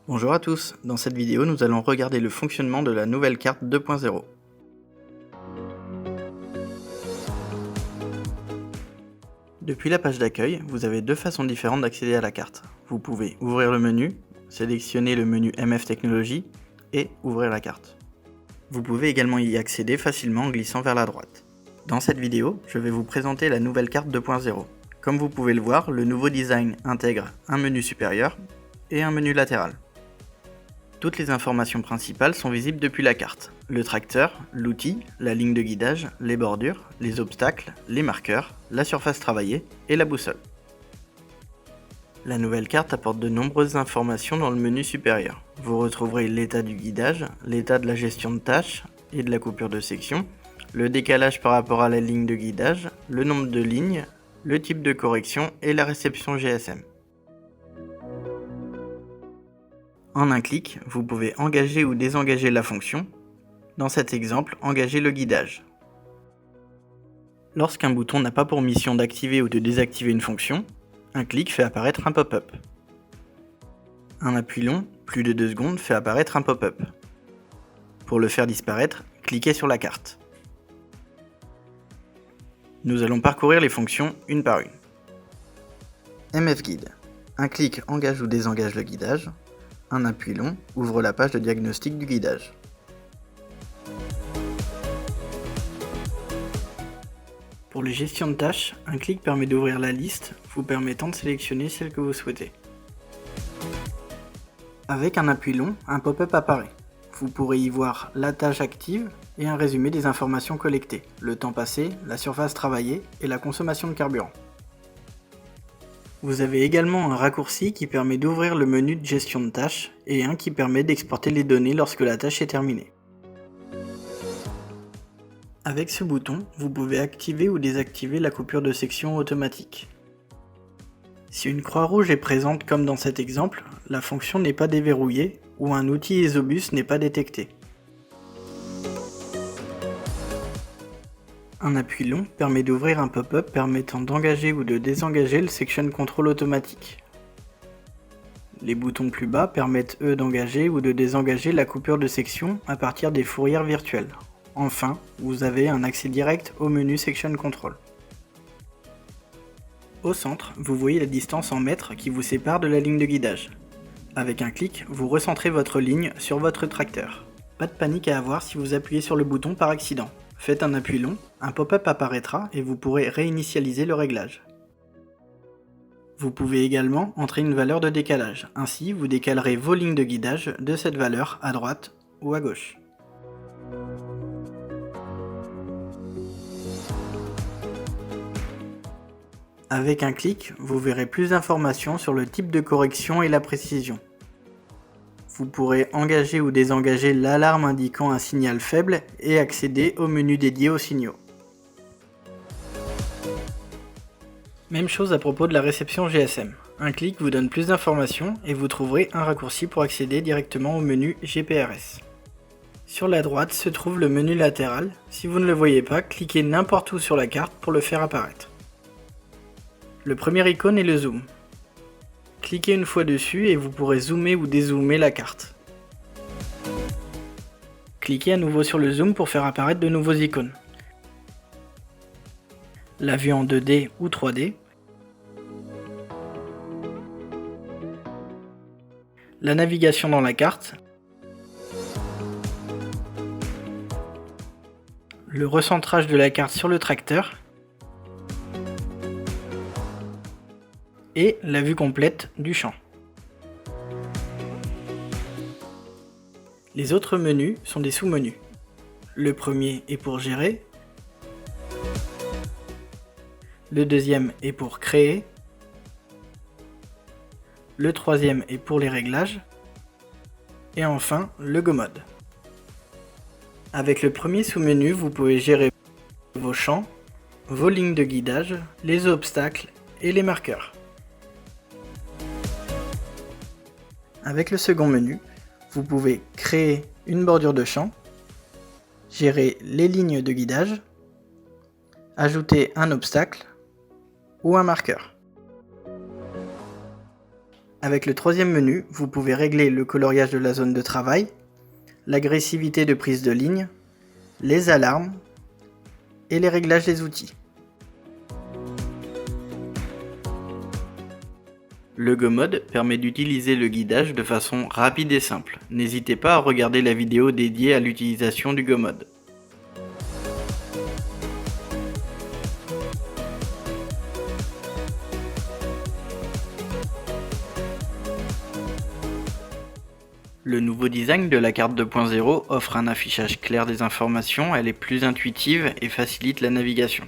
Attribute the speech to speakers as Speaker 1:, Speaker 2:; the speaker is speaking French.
Speaker 1: Bonjour à tous, dans cette vidéo nous allons regarder le fonctionnement de la nouvelle carte 2.0. Depuis la page d'accueil, vous avez deux façons différentes d'accéder à la carte. Vous pouvez ouvrir le menu, sélectionner le menu MF Technologies et ouvrir la carte. Vous pouvez également y accéder facilement en glissant vers la droite. Dans cette vidéo, je vais vous présenter la nouvelle carte 2.0. Comme vous pouvez le voir, le nouveau design intègre un menu supérieur et un menu latéral. Toutes les informations principales sont visibles depuis la carte. Le tracteur, l'outil, la ligne de guidage, les bordures, les obstacles, les marqueurs, la surface travaillée et la boussole. La nouvelle carte apporte de nombreuses informations dans le menu supérieur. Vous retrouverez l'état du guidage, l'état de la gestion de tâches et de la coupure de section, le décalage par rapport à la ligne de guidage, le nombre de lignes, le type de correction et la réception GSM. En un clic, vous pouvez engager ou désengager la fonction. Dans cet exemple, engager le guidage. Lorsqu'un bouton n'a pas pour mission d'activer ou de désactiver une fonction, un clic fait apparaître un pop-up. Un appui long, plus de 2 secondes, fait apparaître un pop-up. Pour le faire disparaître, cliquez sur la carte. Nous allons parcourir les fonctions une par une. MF Guide. Un clic engage ou désengage le guidage. Un appui long ouvre la page de diagnostic du guidage. Pour les gestions de tâches, un clic permet d'ouvrir la liste, vous permettant de sélectionner celle que vous souhaitez. Avec un appui long, un pop-up apparaît. Vous pourrez y voir la tâche active et un résumé des informations collectées, le temps passé, la surface travaillée et la consommation de carburant. Vous avez également un raccourci qui permet d'ouvrir le menu de gestion de tâches et un qui permet d'exporter les données lorsque la tâche est terminée. Avec ce bouton, vous pouvez activer ou désactiver la coupure de section automatique. Si une croix rouge est présente comme dans cet exemple, la fonction n'est pas déverrouillée ou un outil Isobus n'est pas détecté. Un appui long permet d'ouvrir un pop-up permettant d'engager ou de désengager le section control automatique. Les boutons plus bas permettent eux d'engager ou de désengager la coupure de section à partir des fourrières virtuelles. Enfin, vous avez un accès direct au menu Section Control. Au centre, vous voyez la distance en mètres qui vous sépare de la ligne de guidage. Avec un clic, vous recentrez votre ligne sur votre tracteur. Pas de panique à avoir si vous appuyez sur le bouton par accident. Faites un appui long, un pop-up apparaîtra et vous pourrez réinitialiser le réglage. Vous pouvez également entrer une valeur de décalage, ainsi vous décalerez vos lignes de guidage de cette valeur à droite ou à gauche. Avec un clic, vous verrez plus d'informations sur le type de correction et la précision. Vous pourrez engager ou désengager l'alarme indiquant un signal faible et accéder au menu dédié aux signaux. Même chose à propos de la réception GSM. Un clic vous donne plus d'informations et vous trouverez un raccourci pour accéder directement au menu GPRS. Sur la droite se trouve le menu latéral. Si vous ne le voyez pas, cliquez n'importe où sur la carte pour le faire apparaître. Le premier icône est le zoom. Cliquez une fois dessus et vous pourrez zoomer ou dézoomer la carte. Cliquez à nouveau sur le zoom pour faire apparaître de nouveaux icônes. La vue en 2D ou 3D. La navigation dans la carte. Le recentrage de la carte sur le tracteur. Et la vue complète du champ. Les autres menus sont des sous-menus. Le premier est pour gérer. Le deuxième est pour créer. Le troisième est pour les réglages. Et enfin, le Go Mode. Avec le premier sous-menu, vous pouvez gérer vos champs, vos lignes de guidage, les obstacles et les marqueurs. Avec le second menu, vous pouvez créer une bordure de champ, gérer les lignes de guidage, ajouter un obstacle ou un marqueur. Avec le troisième menu, vous pouvez régler le coloriage de la zone de travail, l'agressivité de prise de ligne, les alarmes et les réglages des outils. Le Go Mode permet d'utiliser le guidage de façon rapide et simple. N'hésitez pas à regarder la vidéo dédiée à l'utilisation du Go Mode. Le nouveau design de la carte 2.0 offre un affichage clair des informations, elle est plus intuitive et facilite la navigation.